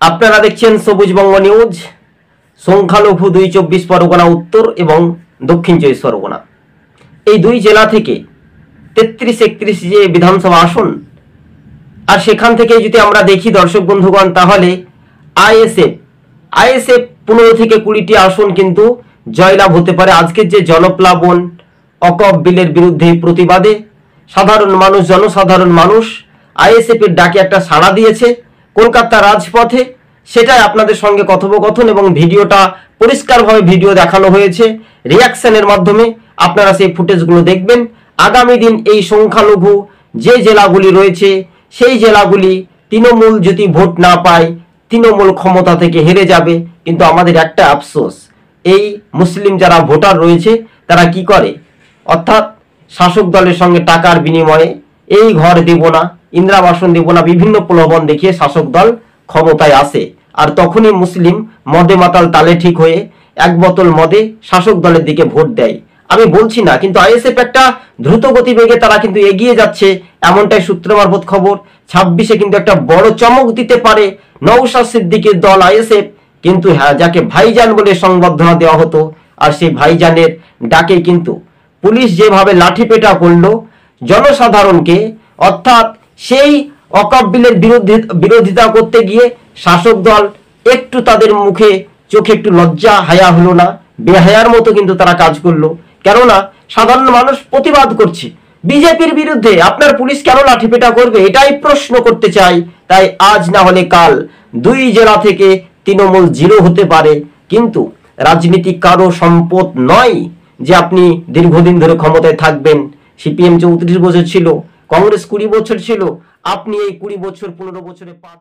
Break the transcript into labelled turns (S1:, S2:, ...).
S1: আপনারা দেখছেন সবুজবঙ্গ নিউজ। সংখ্যালঘু ২ পরগনা উত্তর এবং দক্ষিণ ২৪ পরগনা, এই দুই জেলা থেকে ৩৩-৩১ যে বিধানসভা আসন, আর সেখান থেকে যদি আমরা দেখি দর্শক বন্ধুগণ, তাহলে আইএসএফ ১৫ থেকে ২০টি আসন কিন্তু জয়লাভ হতে পারে। আজকের যে জনপ্লাবন অকপ বিলের বিরুদ্ধে প্রতিবাদে জনসাধারণ মানুষ আইএসএফ এর ডাকে একটা সাড়া দিয়েছে কলকাতা রাজপথে, সেটাই আপনাদের সঙ্গে কথোপকথন এবং ভিডিওটা পরিষ্কারভাবে ভিডিও দেখানো হয়েছে রিয়াকশনের মাধ্যমে। আপনারা সেই ফুটেজগুলো দেখবেন। আগামী দিন এই সংখ্যালঘু যে জেলাগুলি রয়েছে সেই জেলাগুলি তৃণমূল যদি ভোট না পায়, তৃণমূল ক্ষমতা থেকে হেরে যাবে। কিন্তু আমাদের একটা আফসোস, এই মুসলিম যারা ভোটার রয়েছে তারা কি করে, অর্থাৎ শাসক দলের সঙ্গে টাকার বিনিময়ে এই ঘর দেব না, ইন্দিরাবাসন দেব না, বিভিন্ন প্রলোভন দেখিয়ে শাসক দল ক্ষমতায় আসে। আর তখনই মুসলিম মদে মাতাল তালে ঠিক হয়ে এক বোতল মদে শাসক দলের দিকে ভোট দেয়। আমি বলছি না, কিন্তু আইএসএফ একটা দ্রুত গতিবেগে তারা কিন্তু এগিয়ে যাচ্ছে, এমনটাই সূত্র মারফত খবর। ২৬-এ কিন্তু একটা বড় চমক দিতে পারে নওশাদ সিদ্দিকীর দল আইএসএফ। কিন্তু হ্যাঁ, যাকে ভাইজান বলে সংবর্ধনা দেওয়া হতো, আর সেই ভাইজানের ডাকে কিন্তু পুলিশ যেভাবে লাঠিপেটা করলো জনসাধারণকে, অর্থাৎ সেই অকাপ বিলের বিরোধিতা করতে গিয়ে শাসক দল একটু তাদের মুখে চোখে একটু লজ্জা হায়া হলো না, বেহায়ার মতো কিন্তু তারা কাজ করলো। কেননা সাধারণ মানুষ প্রতিবাদ করছে বিজেপির বিরুদ্ধে, আপনার পুলিশ কেন লাঠিপেটা করবে, এটাই প্রশ্ন করতে চাই। তাই আজ না হলে কাল দুই জেলা থেকে তৃণমূল জিরো হতে পারে। কিন্তু রাজনীতি কারো সম্পদ নয় যে আপনি দীর্ঘদিন ধরে ক্ষমতায় থাকবেন। সিপিএম ৩৪ বছর ছিল, কংগ্রেস ২০ বছর ছিল, আপনি এই ২০ বছর ১৫ বছরে পা